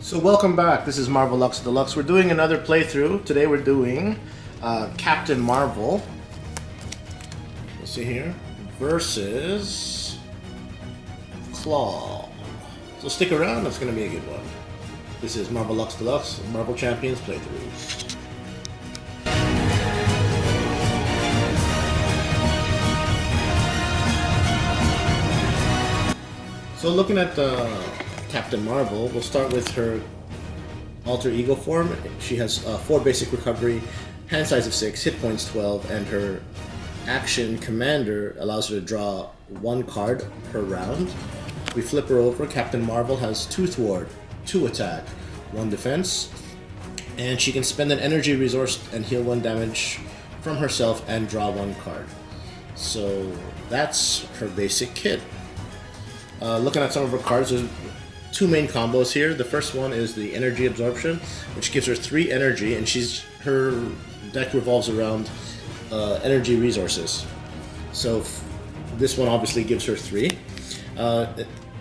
So welcome back. This is Marvel Lux Deluxe. We're doing another playthrough. Today we're doing Captain Marvel. Let's see here. Versus Klaw. So stick around. That's going to be a good one. This is Marvel Lux Deluxe, Marvel Champions playthrough. So looking at Captain Marvel, we'll start with her alter ego form. She has 4 basic recovery, hand size of 6, hit points 12, and her action commander allows her to draw 1 card per round. We flip her over. Captain Marvel has 2 thwart, 2 attack, 1 defense, and she can spend an energy resource and heal 1 damage from herself and draw 1 card. So that's her basic kit. Looking at some of her cards, there's 2 main combos here. The first one is the energy absorption, which gives her 3 energy, and her deck revolves around energy resources. So this one obviously gives her 3.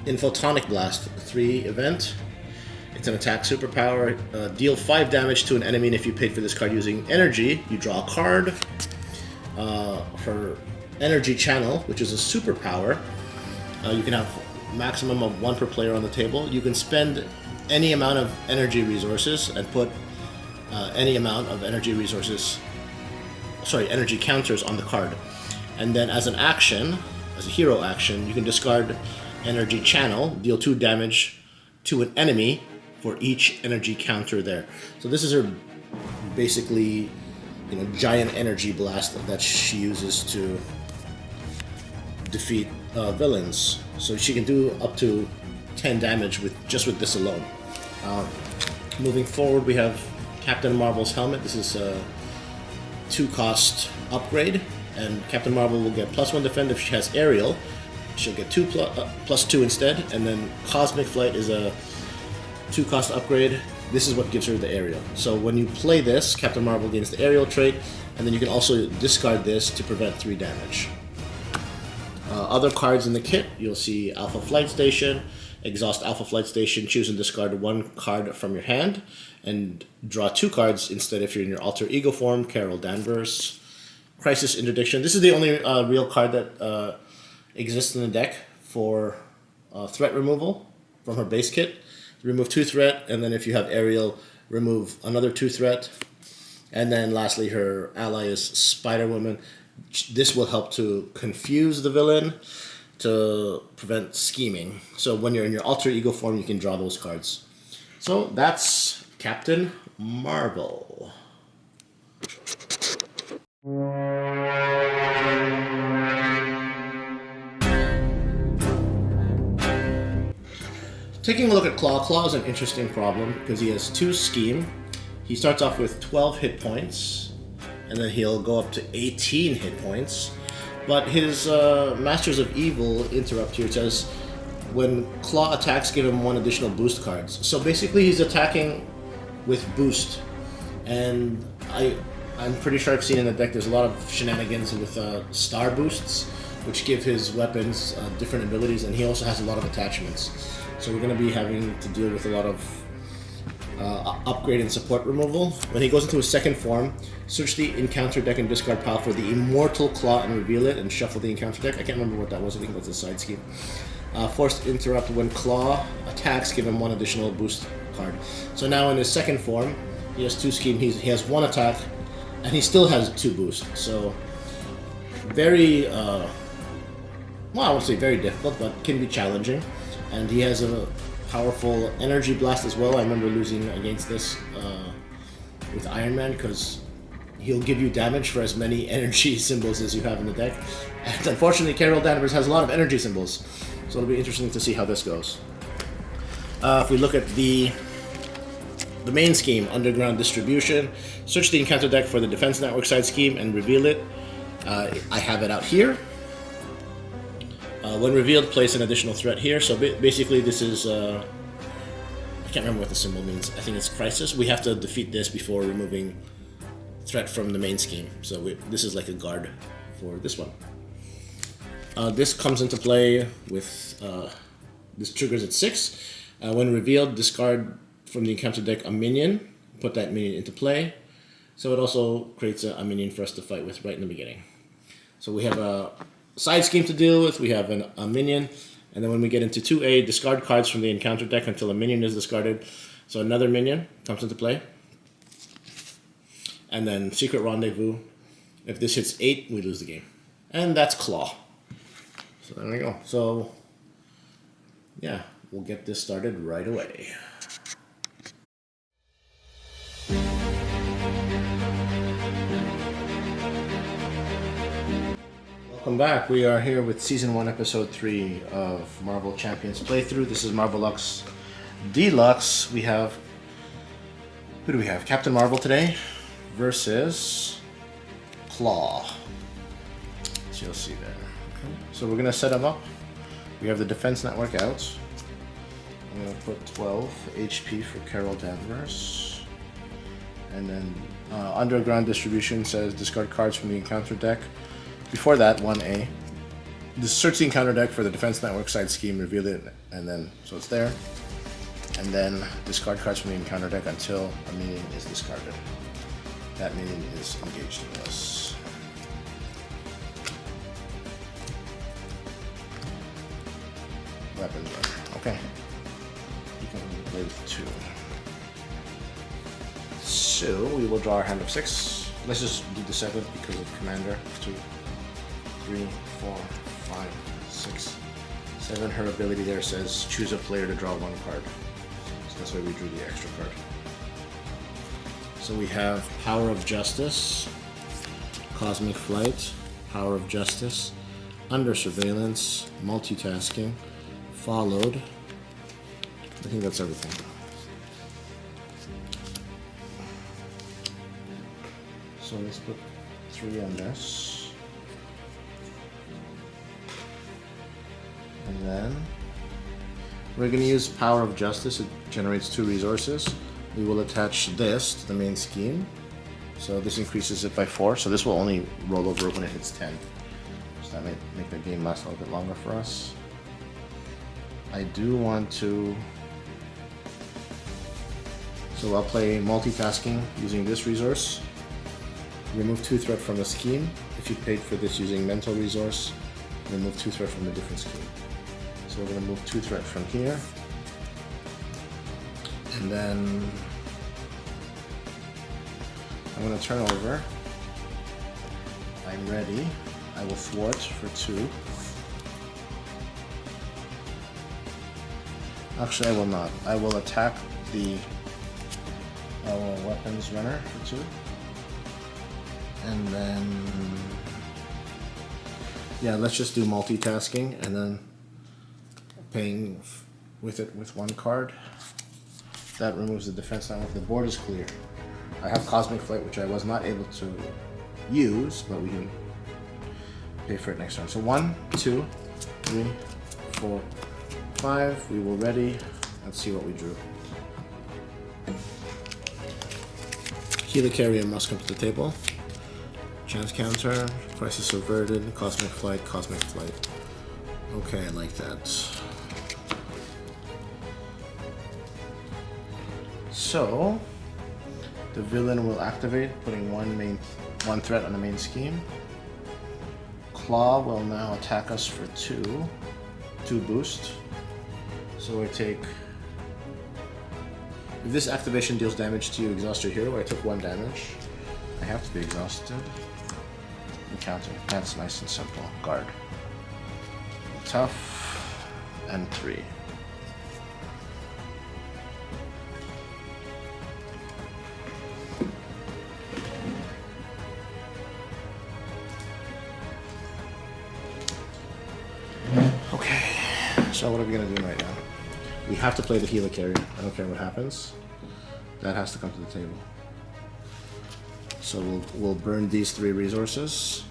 In Photonic Blast, 3 event. It's an attack superpower. Deal 5 damage to an enemy, and if you paid for this card using energy, you draw a card. Her energy channel, which is a superpower, you can have maximum of 1 per player on the table. You can spend any amount of energy resources and put any amount of energy counters on the card. And then as an action, as a hero action, you can discard energy channel, deal 2 damage to an enemy for each energy counter there. So this is her basically, giant energy blast that she uses to defeat villains. So she can do up to 10 damage with this alone. Moving forward, we have Captain Marvel's helmet. This is a 2-cost upgrade, and Captain Marvel will get +1 defend if she has aerial. She'll get +2 instead, and then Cosmic Flight is a 2-cost upgrade. This is what gives her the aerial. So when you play this, Captain Marvel gains the aerial trait, and then you can also discard this to prevent 3 damage. Other cards in the kit, you'll see Alpha Flight Station, exhaust Alpha Flight Station, choose and discard 1 card from your hand, and draw 2 cards instead if you're in your alter ego form, Carol Danvers. Crisis Interdiction, this is the only real card that exists in the deck for threat removal from her base kit. Remove 2 threat, and then if you have aerial, remove another 2 threat. And then lastly, her ally is Spider-Woman. This will help to confuse the villain to prevent scheming. So when you're in your alter ego form, you can draw those cards. So that's Captain Marvel. Taking a look at Klaw. Klaw is an interesting problem because he has 2 scheme. He starts off with 12 hit points, and then he'll go up to 18 hit points. But his Masters of Evil interrupt here. It says, when Klaw attacks, give him 1 additional boost cards. So basically he's attacking with boost. And I'm pretty sure I've seen in the deck there's a lot of shenanigans with star boosts, which give his weapons different abilities, and he also has a lot of attachments. So we're going to be having to deal with a lot of upgrade and support removal. When he goes into his second form, search the encounter deck and discard pile for the Immortal Klaw and reveal it, and shuffle the encounter deck. I can't remember what that was. I think that's a side scheme. Forced Interrupt, when Klaw attacks, give him 1 additional boost card. So now in his second form, he has 2 scheme. He has 1 attack, and he still has 2 boost. So very, I won't say very difficult, but can be challenging. And he has a powerful energy blast as well. I remember losing against this with Iron Man because he'll give you damage for as many energy symbols as you have in the deck. And unfortunately, Carol Danvers has a lot of energy symbols, so it'll be interesting to see how this goes. If we look at the main scheme, Underground Distribution, search the encounter deck for the Defense Network side scheme and reveal it. I have it out here. When revealed, place an additional threat here. So basically this is, I can't remember what the symbol means. I think it's Crisis. We have to defeat this before removing threat from the main scheme. So this is like a guard for this one. This comes into play with, this triggers at 6. When revealed, discard from the encounter deck a minion, put that minion into play. So it also creates a minion for us to fight with right in the beginning. So we have a side scheme to deal with, we have a minion, and then when we get into 2A, discard cards from the encounter deck until a minion is discarded. So another minion comes into play. And then Secret Rendezvous. If this hits 8, we lose the game. And that's Klaw. So there we go. So, yeah, we'll get this started right away. Welcome back. We are here with Season 1, Episode 3 of Marvel Champions Playthrough. This is Marvelux Deluxe. We have... Who do we have? Captain Marvel today versus Klaw. So you'll see there. Okay. So we're going to set them up. We have the Defense Network out. I'm going to put 12 HP for Carol Danvers. And then Underground Distribution says discard cards from the encounter deck. Before that, 1A. Just search the encounter deck for the Defense Network side scheme, reveal it, and then, so it's there. And then discard cards from the encounter deck until a minion is discarded. That minion is engaged with us. Weapons runner. Okay. You can play with 2. So we will draw our hand of 6. Let's just do the 7 because of Commander. 2, 3, 4, 5, 6, 7. Her ability there says choose a player to draw 1 card. So that's why we drew the extra card. So we have Power of Justice, Cosmic Flight, Power of Justice, Under Surveillance, Multitasking, Followed. I think that's everything. So let's put 3 on this. And then we're going to use Power of Justice. It generates 2 resources. We will attach this to the main scheme. So this increases it by 4. So this will only roll over when it hits 10. So that might make the game last a little bit longer for us. I do want to... So I'll play Multitasking using this resource. Remove 2 threat from the scheme. If you paid for this using Mental Resource, remove 2 threat from a different scheme. So we're going to move 2 threat from here. And then I'm going to turn over. I'm ready. I will thwart for 2. Actually, I will not. I will attack the weapons runner for 2. And then, yeah, let's just do multitasking and then paying with it with 1 card. That removes the defense network. The board is clear. I have Cosmic Flight, which I was not able to use, but we can pay for it next turn. So 1, 2, 3, 4, 5. We were ready. Let's see what we drew. Helicarrier must come to the table. Chance counter, crisis averted, Cosmic Flight, Cosmic Flight. Okay, I like that. So, the villain will activate, putting 1 threat on the main scheme. Klaw will now attack us for 2 boost. So I take... If this activation deals damage to you, exhaust your hero. I took 1 damage. I have to be exhausted. Encounter. That's nice and simple. Guard. Tough. And 3. Okay. So what are we going to do right now? We have to play the Helicarrier. I don't care what happens. That has to come to the table. So we'll burn these 3 resources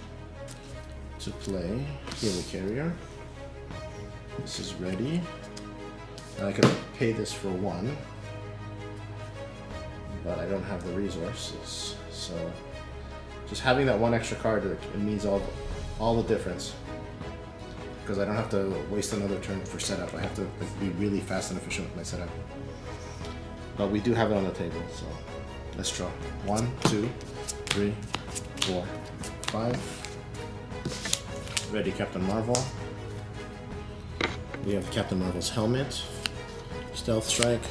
to play Helicarrier. This is ready. And I can pay this for 1, but I don't have the resources. So just having that 1 extra card, it means all the difference. Because I don't have to waste another turn for setup. I have to be really fast and efficient with my setup. But we do have it on the table, so let's draw. 1, 2, 3, 4, 5. Ready, Captain Marvel. We have Captain Marvel's helmet, Stealth Strike,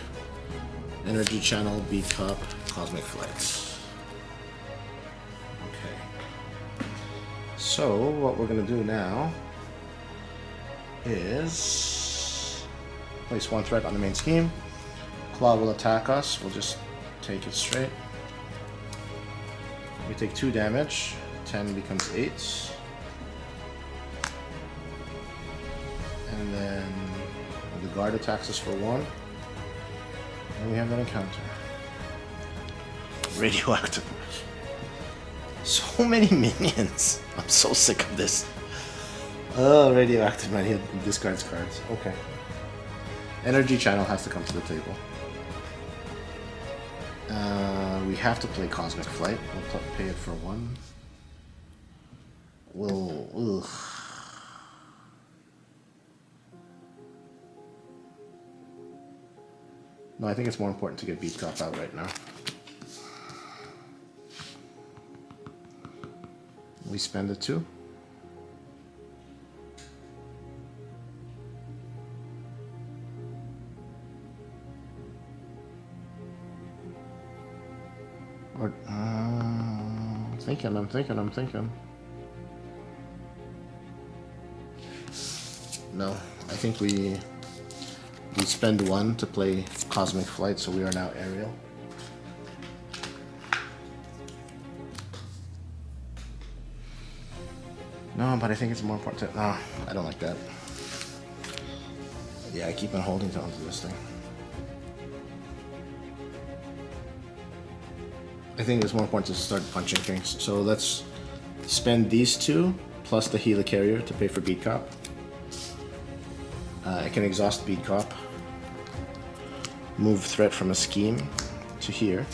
Energy Channel, Beat Cup, Cosmic Flight. Okay. So what we're gonna do now is place one threat on the main scheme. Klaw will attack us. We'll just take it straight. We take 2 damage. 10 becomes 8. And then the guard attacks us for 1. And we have an encounter. Radioactive. So many minions. I'm so sick of this. Oh, radioactive man. He discards cards. Okay. Energy Channel has to come to the table. We have to play Cosmic Flight. We'll pay it for 1. Ugh. No, I think it's more important to get Beat Cop out right now. We spend it 2. Or, I'm thinking. No, I think we spend 1 to play Cosmic Flight, so we are now aerial. No, but I think it's more important to... No, I don't like that. Yeah, I keep on holding on to this thing. I think it's more important to start punching things. So let's spend these 2 plus the Healer Carrier to pay for Beat Cop. I can exhaust Beat Cop. Move threat from a scheme to here.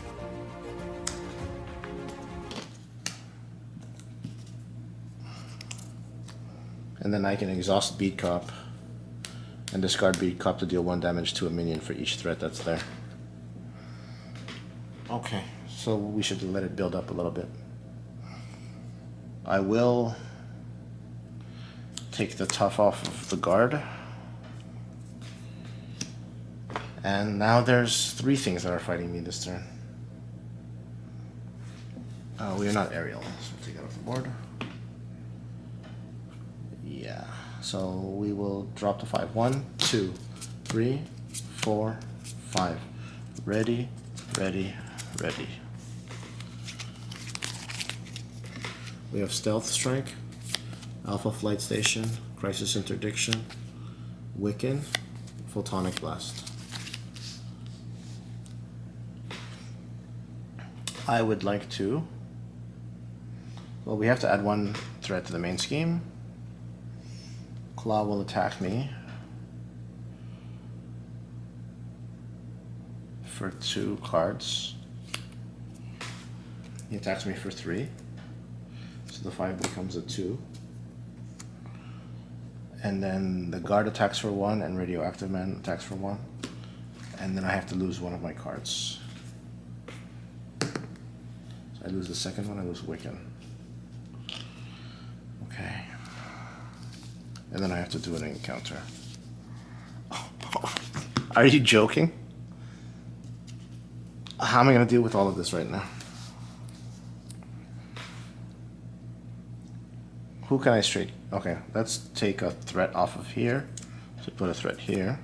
And then I can exhaust Beat Cop and discard Beat Cop to deal 1 damage to a minion for each threat that's there. Okay, so we should let it build up a little bit. I will take the tough off of the guard. And now there's 3 things that are fighting me this turn. We are not aerial, so we'll take that off the board. Yeah, so we will drop to 5. 1, 2, 3, 4, 5. Ready, ready, ready. We have Stealth Strike, Alpha Flight Station, Crisis Interdiction, Wiccan, Photonic Blast. I would like to... Well, we have to add 1 threat to the main scheme. Klaw will attack me for 2 cards. He attacks me for 3. So the 5 becomes a 2. And then the guard attacks for 1 and Radioactive Man attacks for 1. And then I have to lose 1 of my cards. So I lose the second one, I lose Wiccan. Okay. And then I have to do an encounter. Are you joking? How am I going to deal with all of this right now? Who can I straight? Okay, let's take a threat off of here. So put a threat here.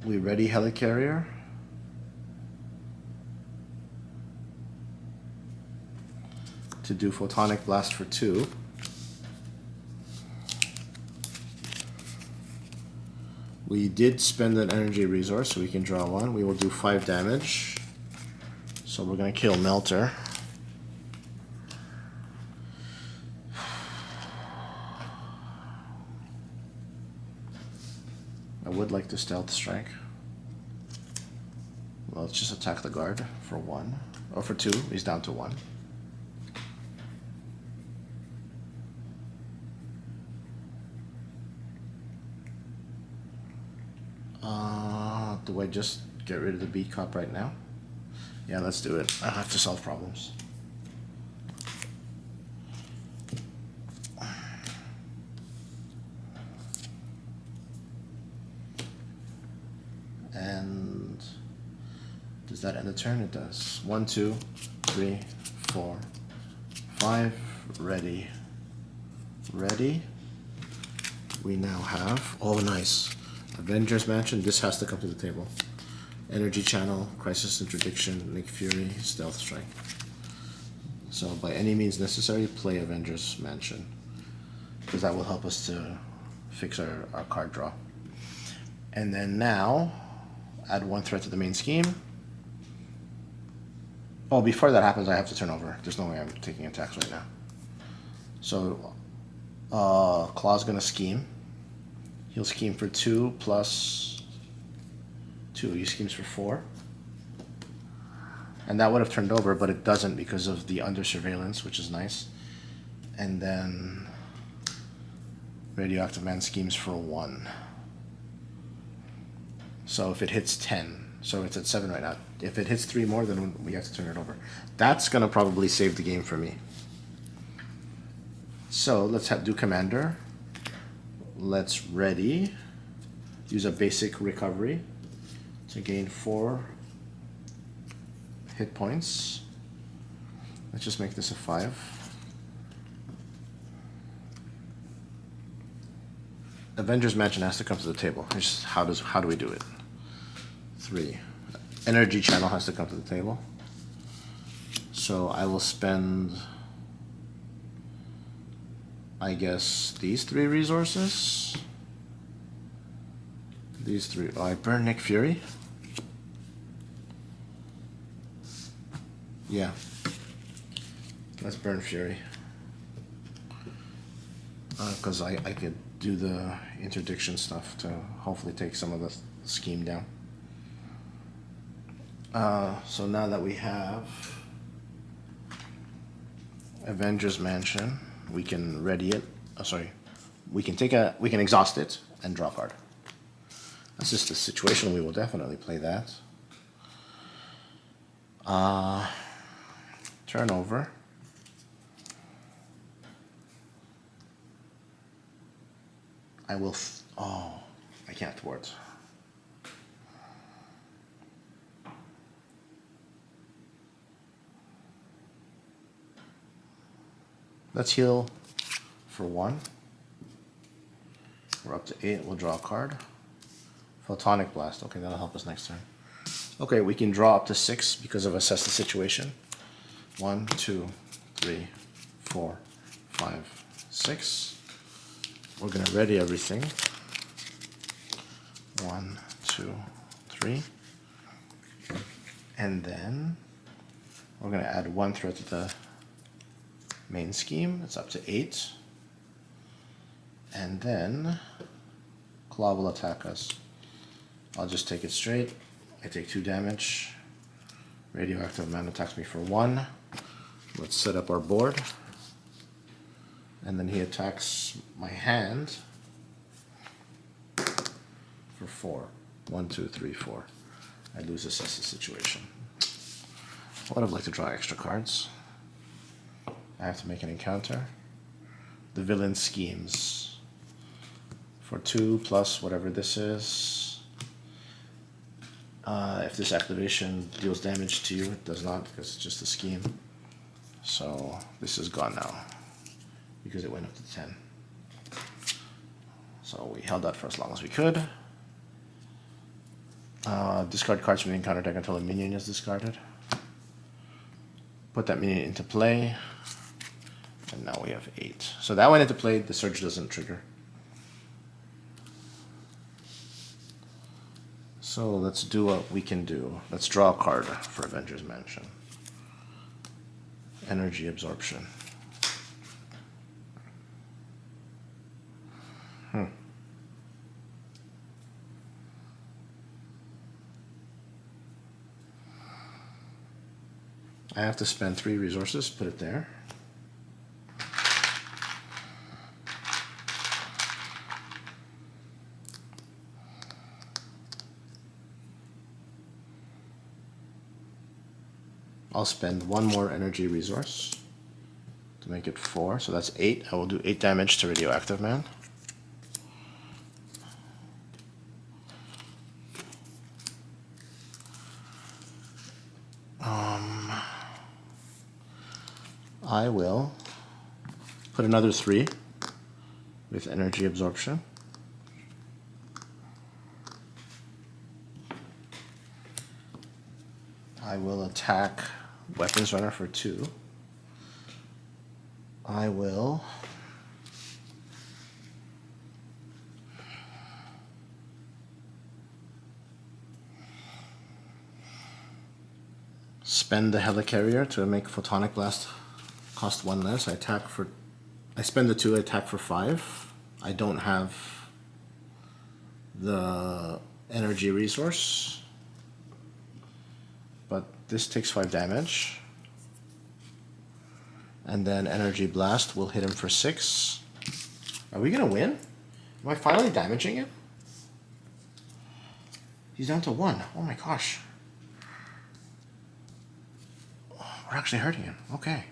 We ready Helicarrier? To do Photonic Blast for 2. We did spend an energy resource, so we can draw 1. We will do 5 damage. So we're going to kill Melter. I would like to Stealth Strike. Well, let's just attack the guard for 1. Or for 2. He's down to 1. Do I just get rid of the beat cop right now? Yeah, let's do it. I have to solve problems. And does that end the turn? It does. 1, 2, 3, 4, 5. Ready. Ready. We now have, oh nice, Avengers Mansion. This has to come to the table. Energy Channel, Crisis Interdiction, Nick Fury, Stealth Strike. So by any means necessary, play Avengers Mansion, because that will help us to fix our card draw. And then now, add 1 threat to the main scheme. Oh, before that happens, I have to turn over. There's no way I'm taking attacks right now. So, Klaw's gonna scheme. He'll scheme for 2 plus 2. He schemes for 4. And that would have turned over, but it doesn't because of the under surveillance, which is nice. And then Radioactive Man schemes for 1. So if it hits 10, so it's at 7 right now. If it hits 3 more, then we have to turn it over. That's gonna probably save the game for me. So let's do Commander. Let's ready. Use a basic recovery to gain 4 hit points. Let's just make this a 5. Avengers Mansion has to come to the table. It's just how do we do it? 3. Energy Channel has to come to the table. So I will spend, I guess, these 3 resources. These 3. Oh, I burn Nick Fury. Yeah. Let's burn Fury. Because I could do the interdiction stuff to hopefully take some of the scheme down. So now that we have Avengers Mansion, we can ready it. We can exhaust it and draw a card. That's just the situation. We will definitely play that. Turn over. I will. I can't thwart. Let's heal for 1. We're up to 8. We'll draw a card. Photonic Blast. Okay, that'll help us next turn. Okay, we can draw up to 6 because of Assess the Situation. 1, 2, 3, 4, 5, 6. We're gonna ready everything. 1, 2, 3. And then we're gonna add 1 threat to the main scheme. It's up to 8. And then Klaw will attack us. I'll just take it straight. I take 2 damage. Radioactive Man attacks me for 1. Let's set up our board. And then he attacks my hand for 4. 1, 2, 3, 4. I lose Assess the Situation. I would have liked to draw extra cards. I have to make an encounter. The villain schemes for 2 plus whatever this is. If this activation deals damage to you, it does not because it's just a scheme. So this is gone now because it went up to 10. So we held that for as long as we could. Discard cards from the encounter deck until a minion is discarded. Put that minion into play. And now we have 8. So that went into play. The surge doesn't trigger. So let's do what we can do. Let's draw a card for Avengers Mansion. Energy Absorption. I have to spend 3 resources, put it there. I'll spend one more energy resource to make it 4, so that's 8. I will do 8 damage to Radioactive Man. I will put another 3 with energy absorption. I will attack Weapons Runner for 2. I will spend the Helicarrier to make Photonic Blast cost 1 less. I spend the 2, I attack for 5. I don't have the energy resource, but this takes 5 damage. And then Energy Blast will hit him for 6. Are we gonna win? Am I finally damaging him? He's down to 1. Oh my gosh. We're actually hurting him. Okay.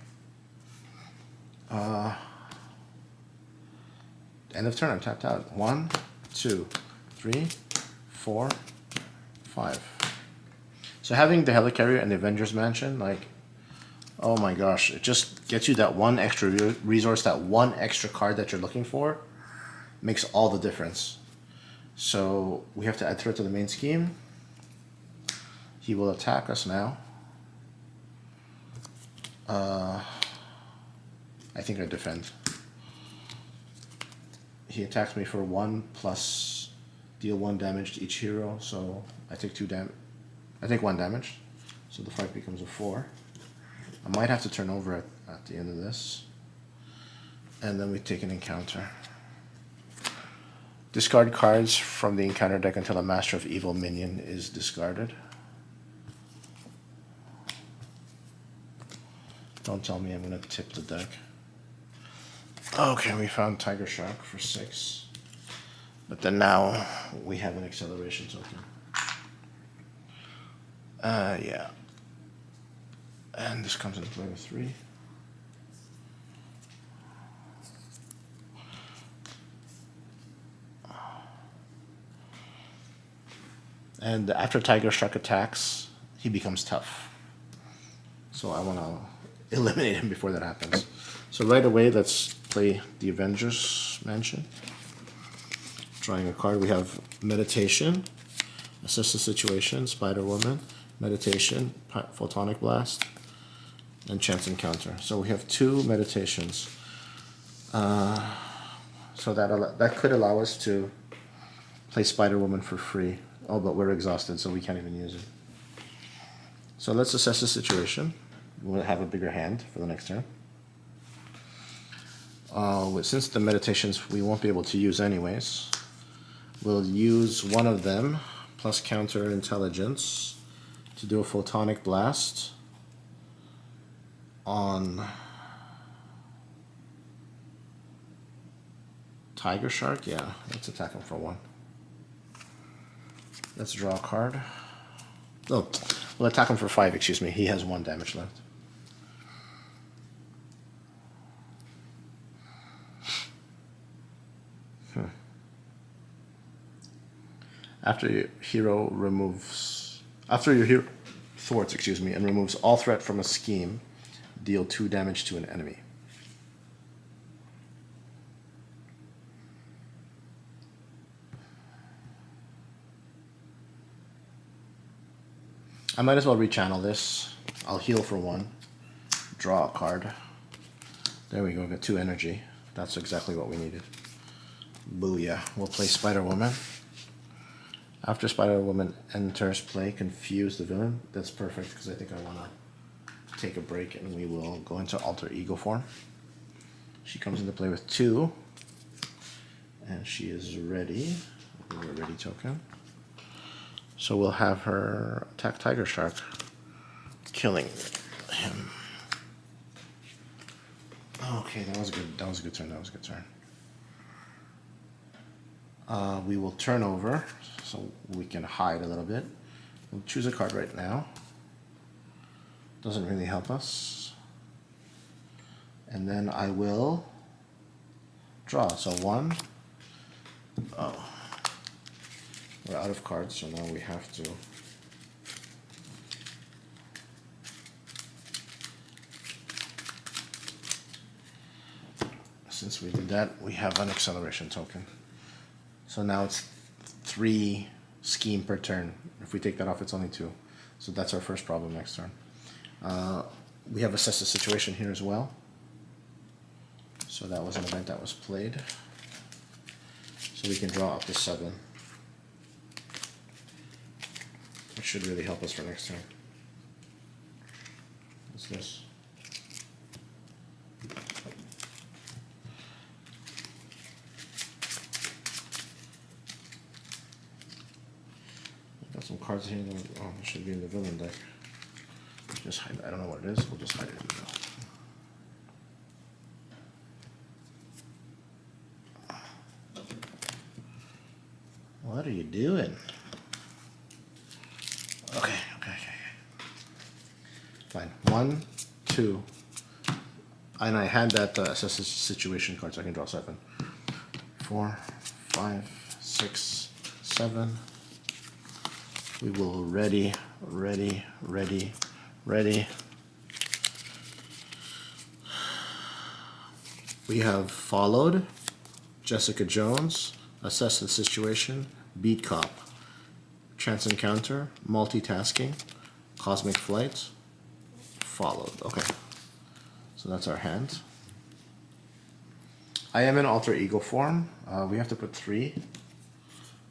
End of turn, I'm tapped out. 1, 2, 3, 4, 5. So having the Helicarrier and the Avengers Mansion, like, oh my gosh, it just gets you that one extra resource, that one extra card that you're looking for, makes all the difference. So we have to add threat to the main scheme. He will attack us now. I think I defend. He attacks me for 1 plus deal 1 damage to each hero, so I take 2 damage. I take 1 damage, so the fight becomes a 4. I might have to turn over at the end of this, and then we take an encounter. Discard cards from the encounter deck until a Master of Evil minion is discarded. Don't tell me I'm going to tip the deck. Okay, we found Tiger Shark for 6. But then now we have an acceleration token. Yeah. And this comes into play with 3. And after Tiger Shark attacks, he becomes tough. So I want to eliminate him before that happens. So right away, let's play the Avengers Mansion. Drawing a card, we have Meditation, Assess the Situation, Spider-Woman, Meditation, Photonic Blast, and Chance Encounter. So we have 2 meditations. So that could allow us to play Spider-Woman for free. Oh, but we're exhausted, so we can't even use it. So let's assess the situation. We'll have a bigger hand for the next turn. Since the meditations we won't be able to use anyways, we'll use one of them, plus counter intelligence, to do a Photonic Blast on Tiger Shark. Yeah, let's attack him for 1. Let's draw a card. Oh, we'll attack him for 5, excuse me. He has 1 damage left. After your hero thwarts, excuse me, and removes all threat from a scheme, deal 2 damage to an enemy. I might as well rechannel this. I'll heal for 1, draw a card. There we go, got 2 energy. That's exactly what we needed. Booyah. We'll play Spider-Woman. After Spider-Woman enters play, confuse the villain. That's perfect, because I think I want to take a break, and we will go into alter ego form. She comes into play with 2, and she is ready. A ready token. So we'll have her attack Tiger Shark, killing him. Okay, that was good. That was a good turn. That was a good turn. We will turn over, so we can hide a little bit. We'll choose a card right now. doesn't really help us. And then I will draw. So 1. Oh. We're out of cards, so now we have to since we did that, we have an acceleration token. So now it's 3 scheme per turn. If we take that off, it's only 2. So that's our first problem next turn. We have assessed the situation here as well. So that was an event that was played. So we can draw up to 7. Which should really help us for next turn. What's this? Got some cards here that should be in the villain deck. Just hide it. I don't know what it is. We'll just hide it in the middle. What are you doing? Okay. Fine. 1, 2. And I had that assess the situation card, so I can draw 7. 4, 5, 6, 7. We will ready. We have followed Jessica Jones, assess the situation, beat cop, chance encounter, multitasking, cosmic flight, followed. Okay, so that's our hand. I am in alter ego form. We have to put 3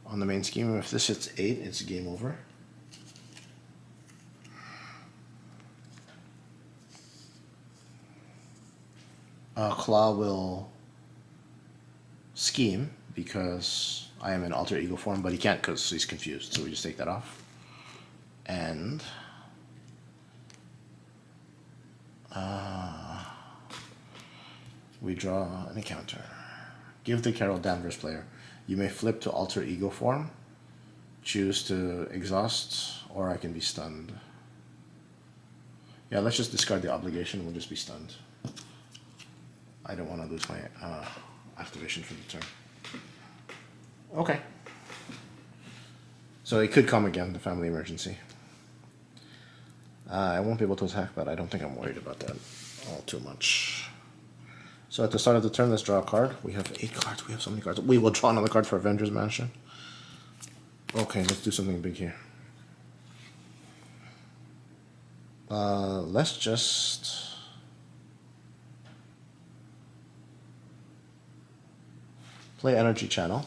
on the main scheme. If this hits 8, it's game over. Klaw will scheme because I am in alter ego form, but he can't because he's confused, so we just take that off. And we draw an encounter. Give the Carol Danvers player. You may flip to alter ego form, choose to exhaust, or I can be stunned. Yeah, let's just discard the obligation, we'll just be stunned. I don't want to lose my activation for the turn. Okay. So it could come again, the family emergency. I won't be able to attack, but I don't think I'm worried about that all too much. So at the start of the turn, let's draw a card. We have 8 cards. We have so many cards. We will draw another card for Avengers Mansion. Okay, let's do something big here. Let's just... play Energy Channel.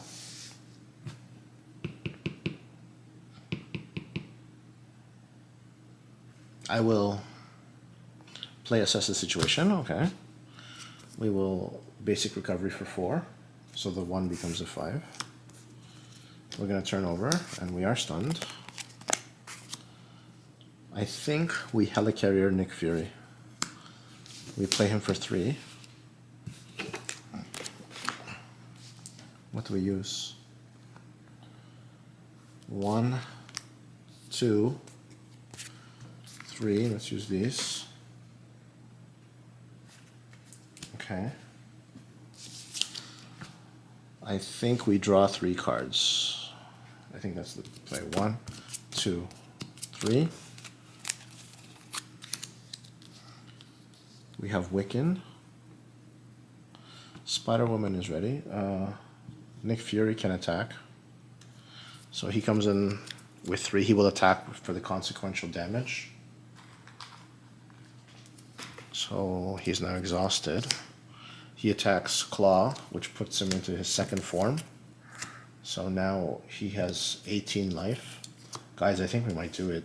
I will play Assess the Situation. Okay. We will basic recovery for 4. So the 1 becomes a 5. We're going to turn over, and we are stunned. I think we Helicarrier Nick Fury. We play him for 3. What do we use? 1, 2, 3. Let's use these. Okay. I think we draw 3 cards. I think that's the play. 1, 2, 3. We have Wiccan. Spider-Woman is ready. Nick Fury can attack. So he comes in with 3. He will attack for the consequential damage. So he's now exhausted. He attacks Klaw, which puts him into his 2nd form. So now he has 18 life. Guys, I think we might do it.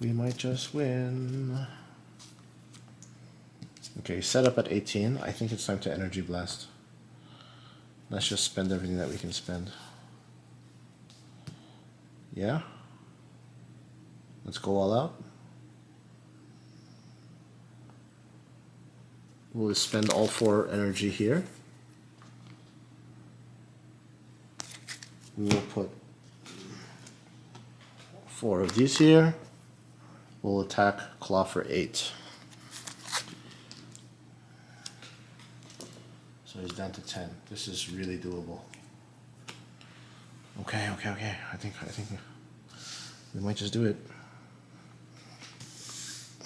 We might just win. Okay, set up at 18. I think it's time to Energy Blast. Let's just spend everything that we can spend. Yeah? Let's go all out. We'll spend all 4 energy here. We will put 4 of these here. will attack Klaw for 8. So he's down to 10. This is really doable. Okay. I think we might just do it.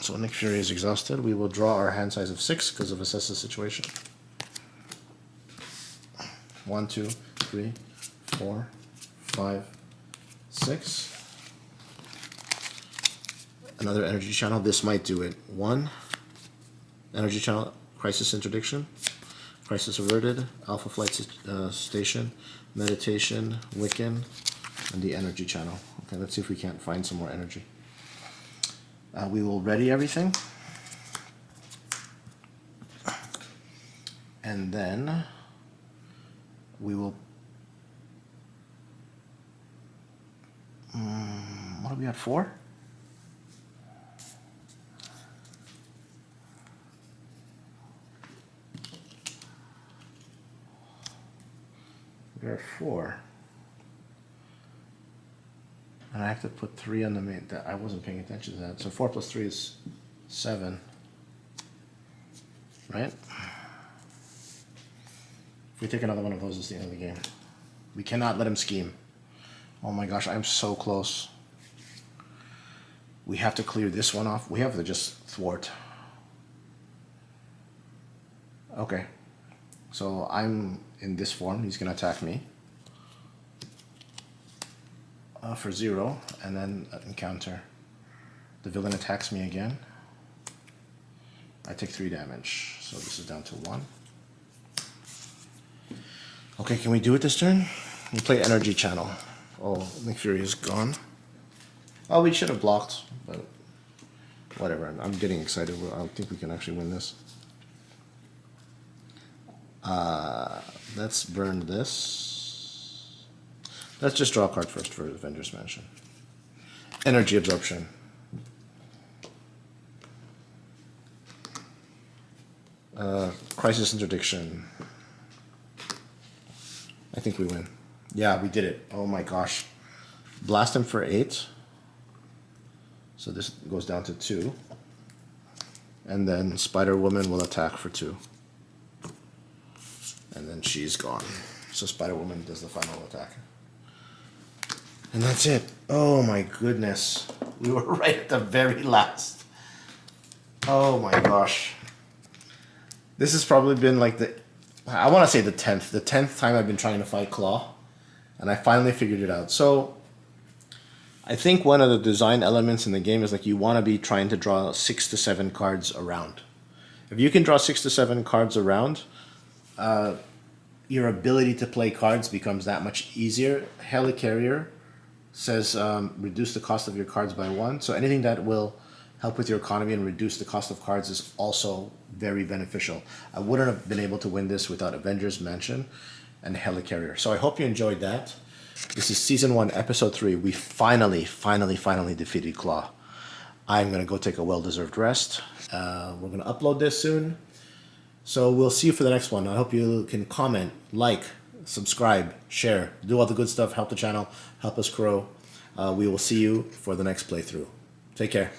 So Nick Fury is exhausted. We will draw our hand size of 6 because of assess the situation. 1, 2, 3, 4, 5, 6. Another energy channel. This might do it. 1 energy channel, crisis interdiction, crisis averted, alpha flight station, meditation, Wiccan, and the energy channel. Okay, let's see if we can't find some more energy. We will ready everything, and then we will. What are we at? 4. We're at 4. And I have to put 3 on the main. I wasn't paying attention to that. So 4 plus 3 is 7. Right? If we take another one of those, it's the end of the game. We cannot let him scheme. Oh my gosh, I'm so close. We have to clear this one off. We have to just thwart. Okay. So I'm in this form. He's going to attack me. For 0, and then encounter. The villain attacks me again. I take 3 damage, so this is down to 1. Okay, can we do it this turn? We play energy channel. Oh, Nick Fury is gone. Oh, we should have blocked, but whatever. I'm getting excited. I think we can actually win this. Let's burn this. Let's just draw a card first for Avengers Mansion. Energy absorption. Crisis interdiction. I think we win. Yeah, we did it. Oh my gosh. Blast him for 8. So this goes down to 2. And then Spider-Woman will attack for 2. And then she's gone. So Spider-Woman does the final attack. And that's it. Oh my goodness. We were right at the very last. Oh my gosh. This has probably been like I want to say the 10th time I've been trying to fight Klaw. And I finally figured it out. So I think one of the design elements in the game is like you want to be trying to draw 6 to 7 cards around. If you can draw 6 to 7 cards around, your ability to play cards becomes that much easier. Helicarrier says reduce the cost of your cards by 1. So anything that will help with your economy and reduce the cost of cards is also very beneficial. I wouldn't have been able to win this without Avengers Mansion and Helicarrier. So I hope you enjoyed that. This is Season 1, Episode 3. We finally defeated Klaw. I'm going to go take a well-deserved rest. We're going to upload this soon. So we'll see you for the next one. I hope you can comment, like, subscribe, share, do all the good stuff, help the channel, help us grow. We will see you for the next playthrough. Take care.